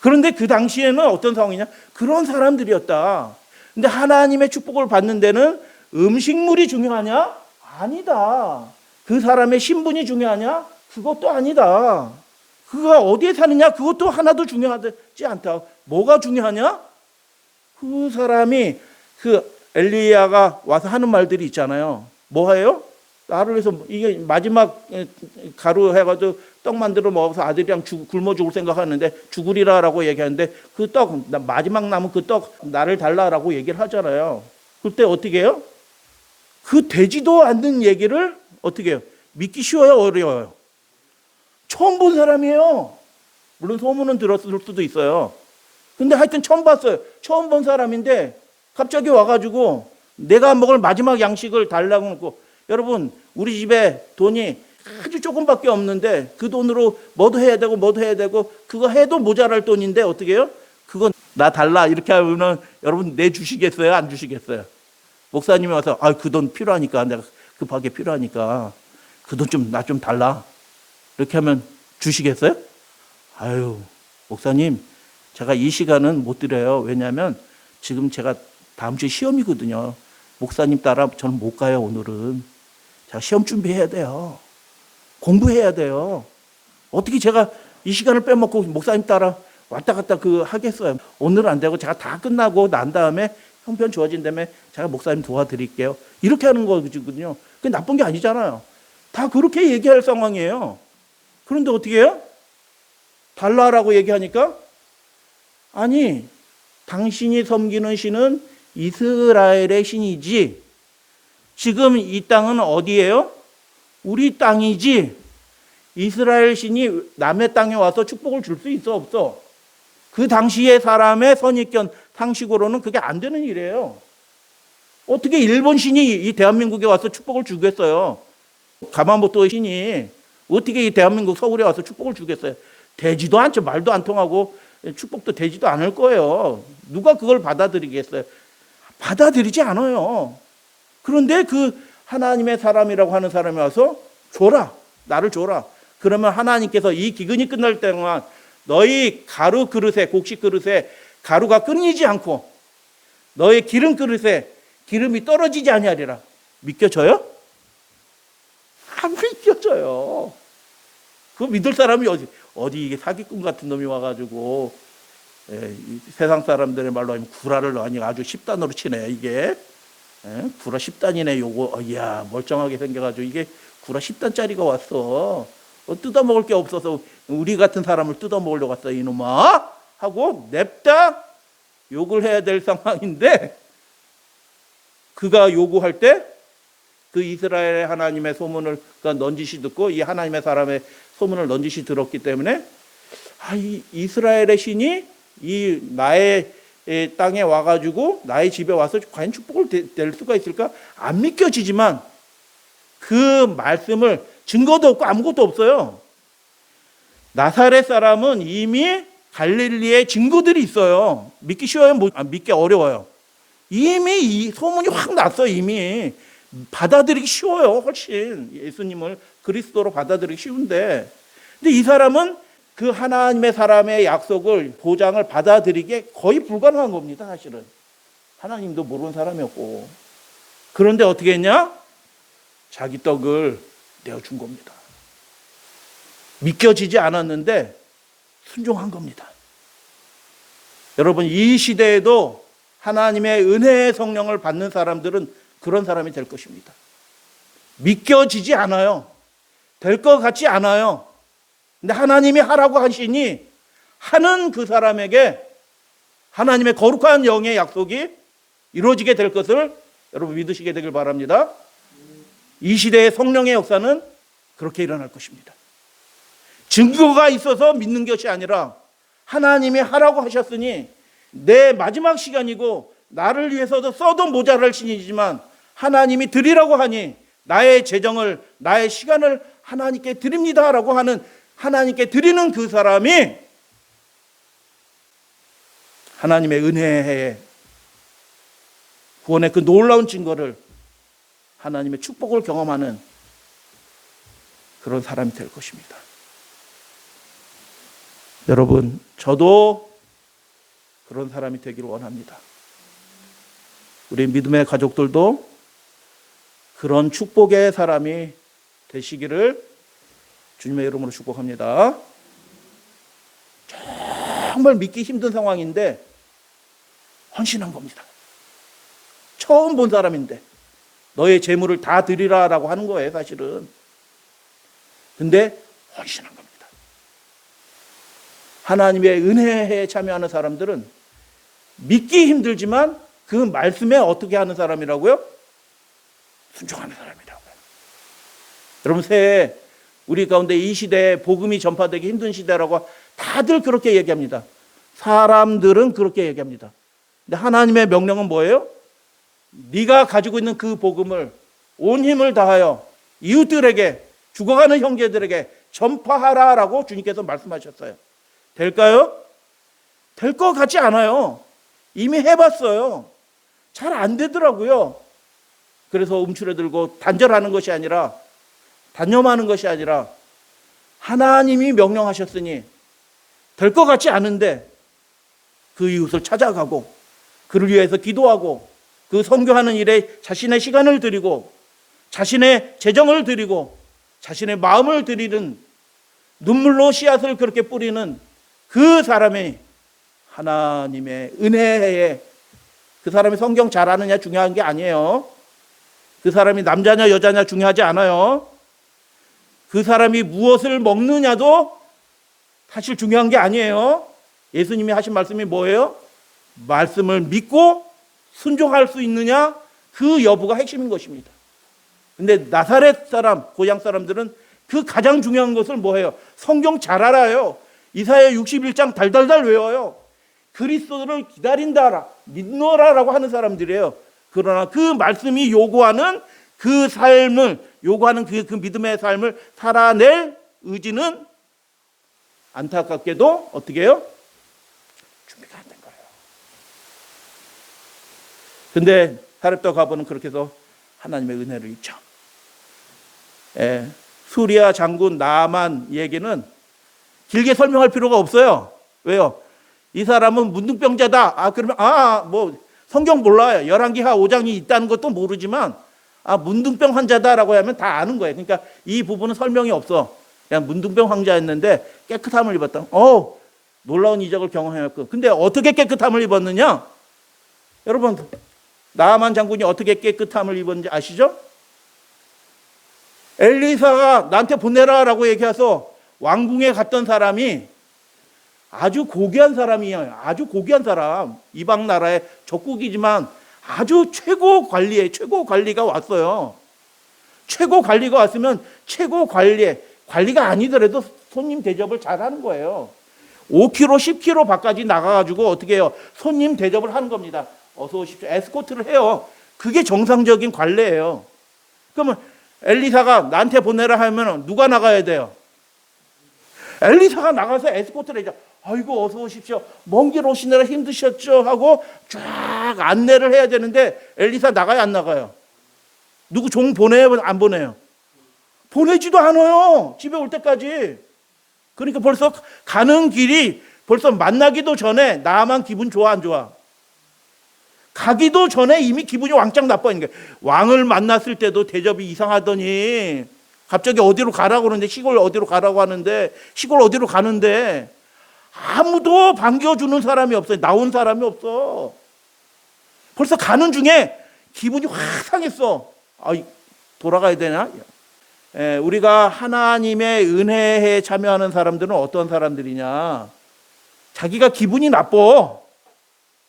그런데 그 당시에는 어떤 상황이냐? 그런 사람들이었다. 근데 하나님의 축복을 받는 데는 음식물이 중요하냐? 아니다. 그 사람의 신분이 중요하냐? 그것도 아니다. 그가 어디에 사느냐? 그것도 하나도 중요하지 않다. 뭐가 중요하냐? 그 사람이 그 엘리야가 와서 하는 말들이 있잖아요. 뭐예요? 나를 위해서 이게 마지막 가루 해가지고 떡 만들어 먹어서 아들이랑 굶어 죽을 생각하는데 죽으리라라고 얘기하는데 그 떡, 마지막 남은 그 떡 나를 달라라고 얘기를 하잖아요. 그때 어떻게 해요? 그 되지도 않는 얘기를 어떻게 해요? 믿기 쉬워요? 어려워요? 처음 본 사람이에요. 물론 소문은 들었을 수도 있어요. 근데 하여튼 처음 봤어요. 처음 본 사람인데 갑자기 와가지고 내가 먹을 마지막 양식을 달라고 하고, 여러분 우리 집에 돈이 아주 조금밖에 없는데 그 돈으로 뭐도 해야 되고 그거 해도 모자랄 돈인데 어떻게 해요? 그건 나 달라 이렇게 하면 여러분 내주시겠어요? 안 주시겠어요? 목사님이 와서 그 돈 필요하니까 내가 급하게 필요하니까 그 돈 좀 나 좀 달라 이렇게 하면 주시겠어요? 아유 목사님 제가 이 시간은 못 드려요. 왜냐하면 지금 제가 다음 주에 시험이거든요. 목사님 따라 저는 못 가요. 오늘은 제가 시험 준비해야 돼요. 공부해야 돼요. 어떻게 제가 이 시간을 빼먹고 목사님 따라 왔다 갔다 하겠어요. 오늘은 안 되고 제가 다 끝나고 난 다음에 형편 좋아진 다음에 제가 목사님 도와드릴게요. 이렇게 하는 거거든요. 그게 나쁜 게 아니잖아요. 다 그렇게 얘기할 상황이에요. 그런데 어떻게 해요? 달라라고 얘기하니까 아니 당신이 섬기는 신은 이스라엘의 신이지 지금 이 땅은 어디예요? 우리 땅이지 이스라엘 신이 남의 땅에 와서 축복을 줄 수 있어 없어? 그 당시의 사람의 선입견 상식으로는 그게 안 되는 일이에요. 어떻게 일본 신이 이 대한민국에 와서 축복을 주겠어요? 가마모토 신이 어떻게 이 대한민국 서울에 와서 축복을 주겠어요? 되지도 않죠. 말도 안 통하고 축복도 되지도 않을 거예요. 누가 그걸 받아들이겠어요? 받아들이지 않아요. 그런데 그 하나님의 사람이라고 하는 사람이 와서 줘라. 나를 줘라. 그러면 하나님께서 이 기근이 끝날 동안 너희 가루 그릇에, 곡식 그릇에 가루가 끊이지 않고 너의 기름 그릇에 기름이 떨어지지 아니하리라. 믿겨져요? 안 믿겨져요. 그거 믿을 사람이 어디 이게 사기꾼 같은 놈이 와가지고, 이 세상 사람들의 말로 하면 구라를 아주 10단으로 치네, 이게. 구라 10단이네, 요거. 이야, 멀쩡하게 생겨가지고 이게 구라 10단짜리가 왔어. 뜯어먹을 게 없어서 우리 같은 사람을 뜯어먹으려고 왔어, 이놈아. 하고 냅다 욕을 해야 될 상황인데, 그가 요구할 때 그 이스라엘의 하나님의 소문을 넌지시 듣고 이 하나님의 사람의 소문을 넌지시 들었기 때문에 이 이스라엘의 신이 이 나의 땅에 와가지고 나의 집에 와서 과연 축복을 될 수가 있을까? 안 믿겨지지만 그 말씀을 증거도 없고 아무것도 없어요. 나사렛 사람은 이미 갈릴리에 증거들이 있어요. 믿기 쉬워요? 믿기 어려워요? 이미 이 소문이 확 났어요. 이미 받아들이기 쉬워요. 훨씬 예수님을 그리스도로 받아들이기 쉬운데, 근데 이 사람은 그 하나님의 사람의 약속을 보장을 받아들이기에 거의 불가능한 겁니다. 사실은 하나님도 모르는 사람이었고, 그런데 어떻게 했냐? 자기 떡을 내어준 겁니다. 믿겨지지 않았는데 순종한 겁니다. 여러분, 이 시대에도 하나님의 은혜의 성령을 받는 사람들은 그런 사람이 될 것입니다. 믿겨지지 않아요. 될 것 같지 않아요. 근데 하나님이 하라고 하시니 하는 그 사람에게 하나님의 거룩한 영의 약속이 이루어지게 될 것을 여러분 믿으시게 되길 바랍니다. 이 시대의 성령의 역사는 그렇게 일어날 것입니다. 증거가 있어서 믿는 것이 아니라 하나님이 하라고 하셨으니 내 마지막 시간이고 나를 위해서도 써도 모자랄 신이지만 하나님이 드리라고 하니 나의 재정을, 나의 시간을 하나님께 드립니다라고 하는, 하나님께 드리는 그 사람이 하나님의 은혜의 구원의 그 놀라운 증거를, 하나님의 축복을 경험하는 그런 사람이 될 것입니다. 여러분, 저도 그런 사람이 되기를 원합니다. 우리 믿음의 가족들도 그런 축복의 사람이 되시기를 주님의 이름으로 축복합니다. 정말 믿기 힘든 상황인데 헌신한 겁니다. 처음 본 사람인데 너의 재물을 다 드리라라고 하는 거예요, 사실은. 근데 헌신한 겁니다. 하나님의 은혜에 참여하는 사람들은 믿기 힘들지만 그 말씀에 어떻게 하는 사람이라고요? 순종하는 사람이라고요. 여러분, 새해 우리 가운데 이 시대에 복음이 전파되기 힘든 시대라고 다들 그렇게 얘기합니다. 사람들은 그렇게 얘기합니다. 근데 하나님의 명령은 뭐예요? 네가 가지고 있는 그 복음을 온 힘을 다하여 이웃들에게, 죽어가는 형제들에게 전파하라라고 주님께서 말씀하셨어요. 될까요? 될 것 같지 않아요. 이미 해봤어요. 잘 안 되더라고요. 그래서 움츠러들고 단절하는 것이 아니라, 단념하는 것이 아니라 하나님이 명령하셨으니 될 것 같지 않은데 그 이웃을 찾아가고 그를 위해서 기도하고 그 선교하는 일에 자신의 시간을 드리고 자신의 재정을 드리고 자신의 마음을 드리는, 눈물로 씨앗을 그렇게 뿌리는 그 사람이 하나님의 은혜에, 그 사람이 성경 잘 아느냐 중요한 게 아니에요. 그 사람이 남자냐 여자냐 중요하지 않아요. 그 사람이 무엇을 먹느냐도 사실 중요한 게 아니에요. 예수님이 하신 말씀이 뭐예요? 말씀을 믿고 순종할 수 있느냐, 그 여부가 핵심인 것입니다. 근데 나사렛 사람, 고향 사람들은 그 가장 중요한 것을 뭐예요? 성경 잘 알아요. 이사야 61장 달달달 외워요. 그리스도를 기다린다라, 믿노라라고 하는 사람들이에요. 그러나 그 말씀이 요구하는 그 삶을, 요구하는 그 믿음의 삶을 살아낼 의지는 안타깝게도 어떻게 해요? 준비가 안 된 거예요. 근데 사렙다 과부는 그렇게 해서 하나님의 은혜를 입죠. 수리아 장군 나만 얘기는 길게 설명할 필요가 없어요. 왜요? 이 사람은 문둥병자다. 그러면 뭐 성경 몰라요. 열왕기하 5장이 있다는 것도 모르지만 문둥병 환자다라고 하면 다 아는 거예요. 그러니까 이 부분은 설명이 없어. 그냥 문둥병 환자였는데 깨끗함을 입었다. 놀라운 이적을 경험했고. 근데 어떻게 깨끗함을 입었느냐? 여러분, 나만 장군이 어떻게 깨끗함을 입었는지 아시죠? 엘리사가 나한테 보내라라고 얘기해서 왕궁에 갔던 사람이 아주 고귀한 사람이에요. 아주 고귀한 사람. 이방 나라의 적국이지만 아주 최고 관리가 왔어요. 최고 관리가 왔으면 최고 관리가 아니더라도 손님 대접을 잘하는 거예요. 5km, 10km 밖까지 나가가지고 어떻게 해요? 손님 대접을 하는 겁니다. 어서 오십시오. 에스코트를 해요. 그게 정상적인 관례예요. 그러면 엘리사가 나한테 보내라 하면 누가 나가야 돼요? 엘리사가 나가서 에스코트를 해줘. 아이고 어서 오십시오. 먼 길 오시느라 힘드셨죠? 하고 쫙 안내를 해야 되는데 엘리사 나가요, 안 나가요? 누구 종 보내요, 안 보내요? 보내지도 않아요. 집에 올 때까지. 그러니까 벌써 가는 길이 벌써 만나기도 전에 나만 기분 좋아, 안 좋아? 가기도 전에 이미 기분이 왕창 나빠지는 거예요. 왕을 만났을 때도 대접이 이상하더니 갑자기 어디로 가라고 그러는데 시골 어디로 가라고 하는데 시골 어디로 가는데 아무도 반겨주는 사람이 없어요. 나온 사람이 없어. 벌써 가는 중에 기분이 확 상했어. 돌아가야 되나? 우리가 하나님의 은혜에 참여하는 사람들은 어떤 사람들이냐? 자기가 기분이 나빠.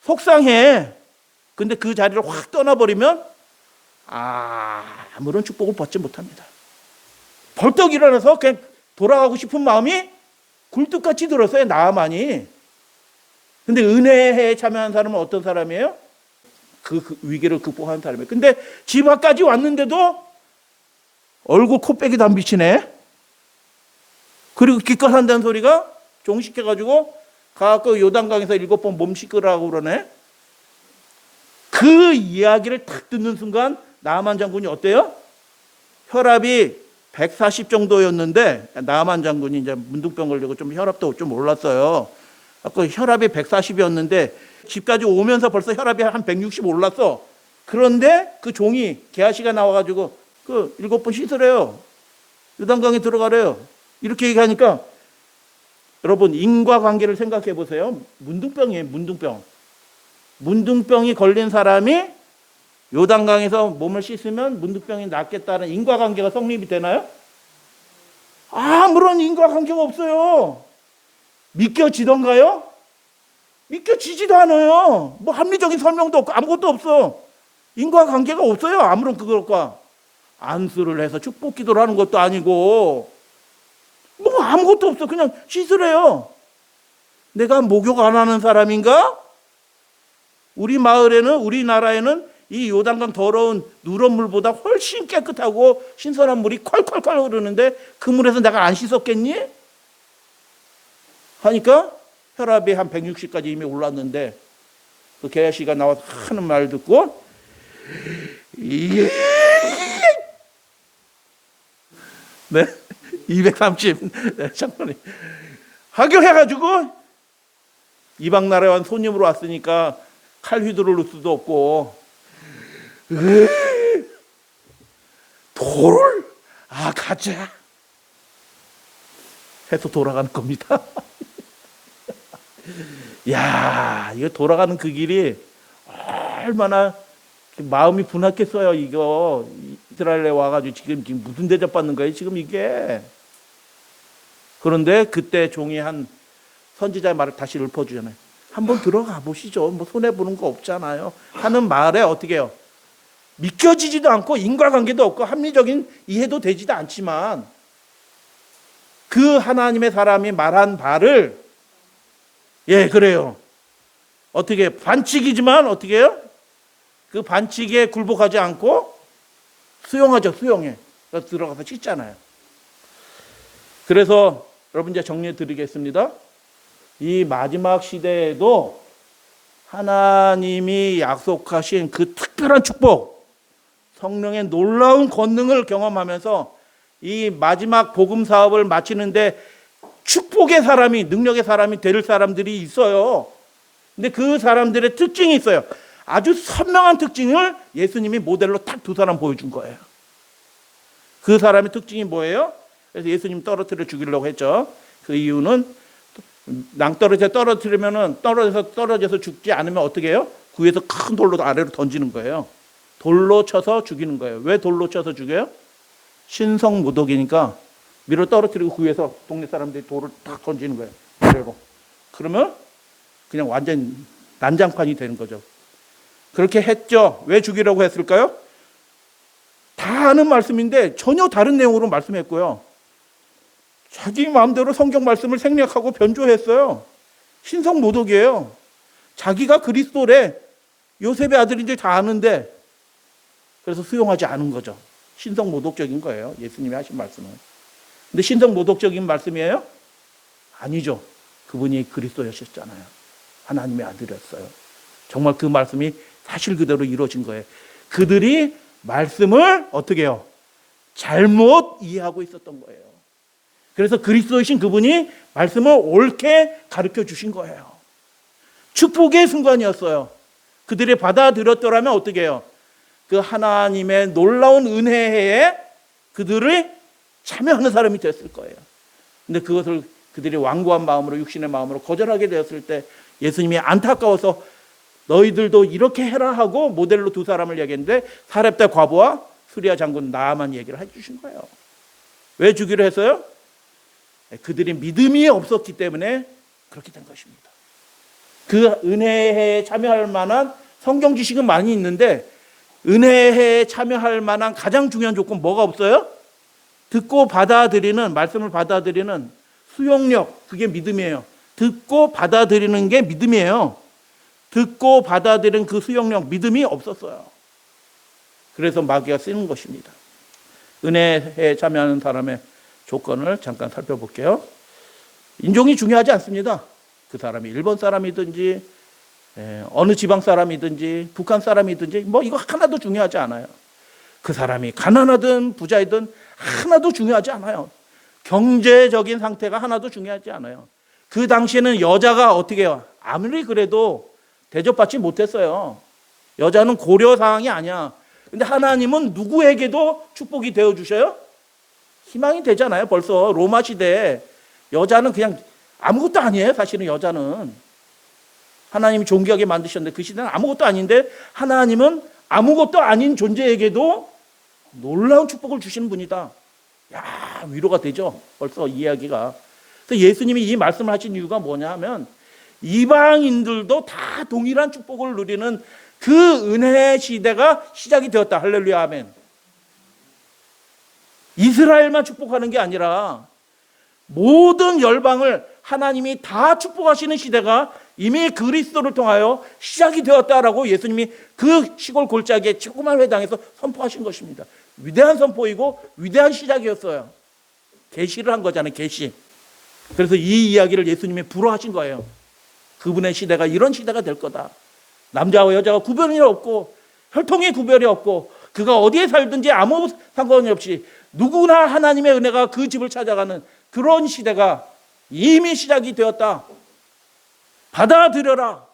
속상해. 근데 그 자리를 확 떠나버리면 아무런 축복을 받지 못합니다. 벌떡 일어나서 그냥 돌아가고 싶은 마음이 굴뚝같이 들었어요, 나만이. 근데 은혜에 참여한 사람은 어떤 사람이에요? 그 위기를 극복한 사람이에요. 근데 집 앞까지 왔는데도 얼굴 코빼기도 안 비치네. 그리고 기껏 한다는 소리가 종식해가지고 가서 요단강에서 7번 몸 씻으라고 그러네. 그 이야기를 딱 듣는 순간 나만 장군이 어때요? 혈압이 140 정도였는데 나만 장군이 이제 문둥병 걸리고 좀 혈압도 좀 올랐어요. 아까 혈압이 140이었는데 집까지 오면서 벌써 혈압이 한 160 올랐어. 그런데 그 종이 게하시가 나와가지고 7번 씻으래요. 요단강에 들어가래요. 이렇게 얘기하니까 여러분 인과관계를 생각해 보세요. 문둥병이에요. 문둥병이 걸린 사람이 요단강에서 몸을 씻으면 문둥병이 낫겠다는 인과관계가 성립이 되나요? 아무런 인과관계가 없어요. 믿겨지던가요? 믿겨지지도 않아요. 뭐 합리적인 설명도 없고 아무것도 없어. 인과관계가 없어요. 아무런 그것과 안수를 해서 축복 기도를 하는 것도 아니고 뭐 아무것도 없어. 그냥 씻으래요. 내가 목욕 안 하는 사람인가? 우리 마을에는, 우리나라에는 이 요단강 더러운 누런 물보다 훨씬 깨끗하고 신선한 물이 콸콸콸 흐르는데 그 물에서 내가 안 씻었겠니? 하니까 혈압이 한 160까지 이미 올랐는데 그 게하시가 나와서 하는 말 듣고 네? 230 장로님 하교해가지고 이방 나라에 온 손님으로 왔으니까 칼 휘두를 수도 없고 돌을 가자 해서 돌아가는 겁니다. 야, 이거 돌아가는 그 길이 얼마나 마음이 분했겠어요. 이거 이스라엘에 와가지고 지금 무슨 대접 받는 거예요? 지금 이게. 그런데 그때 종이 한 선지자의 말을 다시 읊어주잖아요. 한번 들어가 보시죠. 뭐 손해보는 거 없잖아요. 하는 말에 어떻게 해요? 믿겨지지도 않고 인과관계도 없고 합리적인 이해도 되지도 않지만 그 하나님의 사람이 말한 바를 그래요. 어떻게 반칙이지만 어떻게 해요? 그 반칙에 굴복하지 않고 수용하죠. 수용해. 들어가서 씻잖아요. 그래서 여러분 이제 정리해 드리겠습니다. 이 마지막 시대에도 하나님이 약속하신 그 특별한 축복, 성령의 놀라운 권능을 경험하면서 이 마지막 복음 사업을 마치는데 축복의 사람이, 능력의 사람이 될 사람들이 있어요. 근데 그 사람들의 특징이 있어요. 아주 선명한 특징을 예수님이 모델로 딱 두 사람 보여준 거예요. 그 사람의 특징이 뭐예요? 그래서 예수님 떨어뜨려 죽이려고 했죠. 그 이유는 낭떠러지에 떨어뜨리면은 떨어져서 죽지 않으면 어떻게 해요? 그 위에서 큰 돌로 아래로 던지는 거예요. 돌로 쳐서 죽이는 거예요. 왜 돌로 쳐서 죽여요? 신성모독이니까 밀어 떨어뜨리고 그 위에서 동네 사람들이 돌을 딱 던지는 거예요. 아래로. 그러면 그냥 완전 난장판이 되는 거죠. 그렇게 했죠. 왜 죽이라고 했을까요? 다 아는 말씀인데 전혀 다른 내용으로 말씀했고요. 자기 마음대로 성경 말씀을 생략하고 변조했어요. 신성모독이에요. 자기가 그리스도래, 요셉의 아들인지 다 아는데 그래서 수용하지 않은 거죠. 신성모독적인 거예요. 예수님이 하신 말씀은. 근데 신성모독적인 말씀이에요? 아니죠. 그분이 그리스도였었잖아요. 하나님의 아들이었어요. 정말 그 말씀이 사실 그대로 이루어진 거예요. 그들이 말씀을 어떻게 해요? 잘못 이해하고 있었던 거예요. 그래서 그리스도이신 그분이 말씀을 옳게 가르쳐 주신 거예요. 축복의 순간이었어요. 그들이 받아들였더라면 어떻게 해요? 그 하나님의 놀라운 은혜에 그들이 참여하는 사람이 됐을 거예요. 근데 그것을 그들이 완고한 마음으로, 육신의 마음으로 거절하게 되었을 때 예수님이 안타까워서 너희들도 이렇게 해라 하고 모델로 두 사람을 얘기했는데 사렙다 과부와 수리아 장군 나아만 얘기를 해주신 거예요. 왜 주기로 했어요? 그들이 믿음이 없었기 때문에 그렇게 된 것입니다. 그 은혜에 참여할 만한 성경 지식은 많이 있는데 은혜에 참여할 만한 가장 중요한 조건 뭐가 없어요? 듣고 받아들이는, 말씀을 받아들이는 수용력, 그게 믿음이에요. 듣고 받아들이는 게 믿음이에요. 듣고 받아들이는 그 수용력, 믿음이 없었어요. 그래서 마귀가 쓰는 것입니다. 은혜에 참여하는 사람의 조건을 잠깐 살펴볼게요. 인종이 중요하지 않습니다. 그 사람이 일본 사람이든지 어느 지방 사람이든지 북한 사람이든지 뭐 이거 하나도 중요하지 않아요. 그 사람이 가난하든 부자이든 하나도 중요하지 않아요. 경제적인 상태가 하나도 중요하지 않아요. 그 당시에는 여자가 어떻게 해요? 아무리 그래도 대접받지 못했어요. 여자는 고려사항이 아니야. 근데 하나님은 누구에게도 축복이 되어주셔요? 희망이 되잖아요. 벌써 로마 시대에 여자는 그냥 아무것도 아니에요. 사실은 여자는. 하나님이 존귀하게 만드셨는데 그 시대는 아무것도 아닌데 하나님은 아무것도 아닌 존재에게도 놀라운 축복을 주시는 분이다. 야, 위로가 되죠. 벌써 이야기가. 그래서 예수님이 이 말씀을 하신 이유가 뭐냐 하면 이방인들도 다 동일한 축복을 누리는 그 은혜의 시대가 시작이 되었다. 할렐루야, 아멘. 이스라엘만 축복하는 게 아니라 모든 열방을 하나님이 다 축복하시는 시대가 이미 그리스도를 통하여 시작이 되었다라고 예수님이 그 시골 골짜기에 조그만 회당에서 선포하신 것입니다. 위대한 선포이고 위대한 시작이었어요. 계시를 한 거잖아요. 계시. 그래서 이 이야기를 예수님이 불어하신 거예요. 그분의 시대가 이런 시대가 될 거다. 남자와 여자가 구별이 없고 혈통의 구별이 없고 그가 어디에 살든지 아무 상관이 없이 누구나 하나님의 은혜가 그 집을 찾아가는 그런 시대가 이미 시작이 되었다. 받아들여라.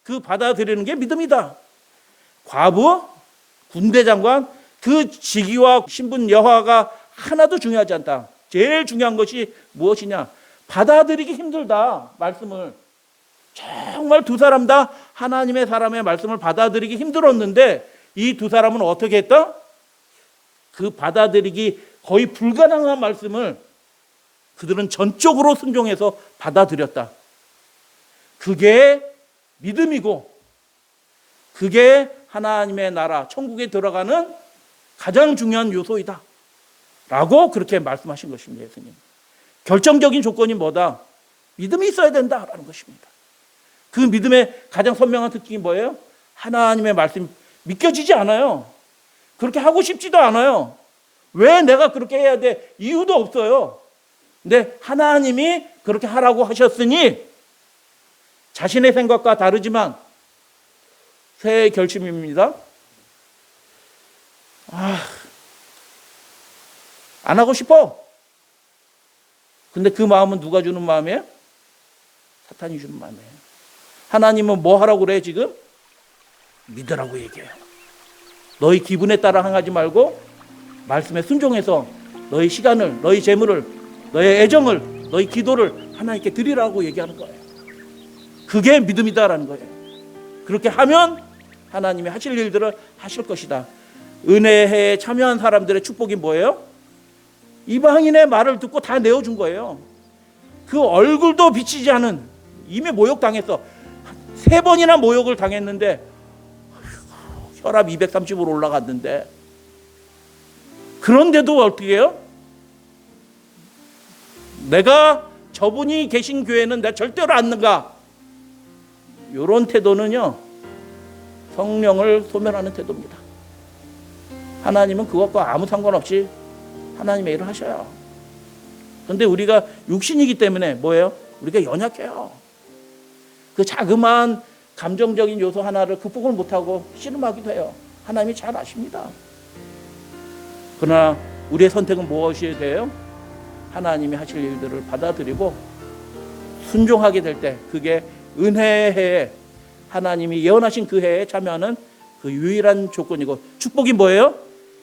그 받아들이는 게 믿음이다. 과부, 군대 장관, 그 직위와 신분 여하가 하나도 중요하지 않다. 제일 중요한 것이 무엇이냐? 받아들이기 힘들다. 말씀을. 정말 두 사람 다 하나님의 사람의 말씀을 받아들이기 힘들었는데 이 두 사람은 어떻게 했다? 그 받아들이기 거의 불가능한 말씀을 그들은 전적으로 순종해서 받아들였다. 그게 믿음이고 그게 하나님의 나라, 천국에 들어가는 가장 중요한 요소이다. 라고 그렇게 말씀하신 것입니다. 예수님. 결정적인 조건이 뭐다? 믿음이 있어야 된다라는 것입니다. 그 믿음의 가장 선명한 특징이 뭐예요? 하나님의 말씀이 믿겨지지 않아요. 그렇게 하고 싶지도 않아요. 왜 내가 그렇게 해야 돼? 이유도 없어요. 근데 하나님이 그렇게 하라고 하셨으니 자신의 생각과 다르지만 새해 결심입니다. 안 하고 싶어. 근데 그 마음은 누가 주는 마음이에요? 사탄이 주는 마음이에요. 하나님은 뭐 하라고 그래 지금? 믿으라고 얘기해요. 너희 기분에 따라 행하지 말고 말씀에 순종해서 너희 시간을, 너희 재물을, 너희 애정을, 너희 기도를 하나님께 드리라고 얘기하는 거예요. 그게 믿음이다라는 거예요. 그렇게 하면 하나님이 하실 일들을 하실 것이다. 은혜에 참여한 사람들의 축복이 뭐예요? 이방인의 말을 듣고 다 내어준 거예요. 그 얼굴도 비치지 않은, 이미 모욕당했어. 3번이나 모욕을 당했는데 혈압 230으로 올라갔는데, 그런데도 어떻게 해요? 내가 저분이 계신 교회는 내가 절대로 않는가? 이런 태도는요, 성령을 소멸하는 태도입니다. 하나님은 그것과 아무 상관없이 하나님의 일을 하셔요. 그런데 우리가 육신이기 때문에 뭐예요? 우리가 연약해요. 그 자그마한 감정적인 요소 하나를 극복을 못하고 씨름하기도 해요. 하나님이 잘 아십니다. 그러나 우리의 선택은 무엇이 돼요? 하나님이 하실 일들을 받아들이고 순종하게 될 때, 그게 은혜의 해에, 하나님이 예언하신 그 해에 참여하는 그 유일한 조건이고, 축복이 뭐예요?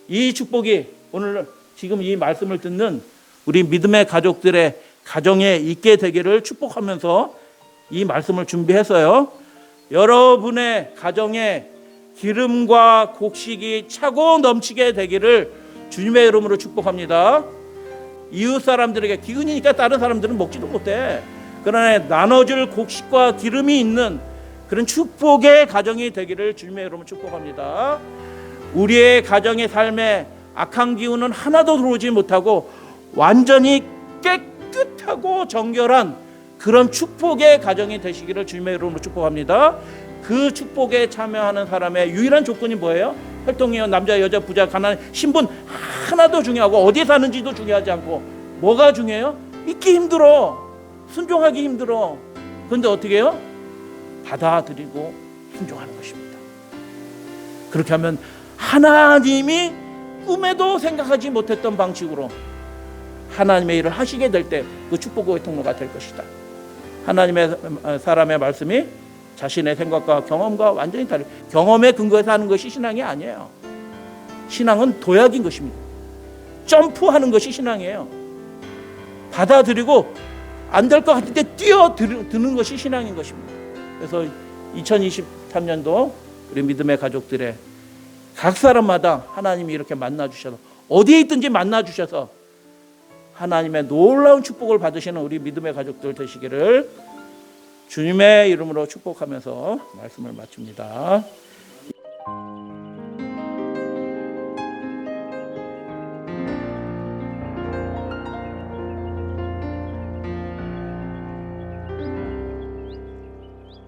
이 축복이 오늘 지금 이 말씀을 듣는 우리 믿음의 가족들의 가정에 있게 되기를 축복하면서 이 말씀을 준비해서요, 여러분의 가정에 기름과 곡식이 차고 넘치게 되기를 주님의 이름으로 축복합니다. 이웃 사람들에게, 기근이니까 다른 사람들은 먹지도 못해. 그러나 나눠줄 곡식과 기름이 있는 그런 축복의 가정이 되기를 주님의 이름으로 축복합니다. 우리의 가정의 삶에 악한 기운은 하나도 들어오지 못하고 완전히 깨끗하고 정결한 그런 축복의 가정이 되시기를 주님의 이름으로 축복합니다. 그 축복에 참여하는 사람의 유일한 조건이 뭐예요? 활동이요, 남자, 여자, 부자, 가난, 신분 하나도 중요하고 어디에 사는지도 중요하지 않고, 뭐가 중요해요? 믿기 힘들어, 순종하기 힘들어. 그런데 어떻게 해요? 받아들이고 순종하는 것입니다. 그렇게 하면 하나님이 꿈에도 생각하지 못했던 방식으로 하나님의 일을 하시게 될 때 그 축복의 통로가 될 것이다. 하나님의 사람의 말씀이 자신의 생각과 경험과 완전히 다른, 경험에 근거해서 하는 것이 신앙이 아니에요. 신앙은 도약인 것입니다. 점프하는 것이 신앙이에요. 받아들이고 안 될 것 같을 때 뛰어드는 것이 신앙인 것입니다. 그래서 2023년도 우리 믿음의 가족들의 각 사람마다 하나님이 이렇게 만나주셔서, 어디에 있든지 만나주셔서 하나님의 놀라운 축복을 받으시는 우리 믿음의 가족들 되시기를 주님의 이름으로 축복하면서 말씀을 마칩니다.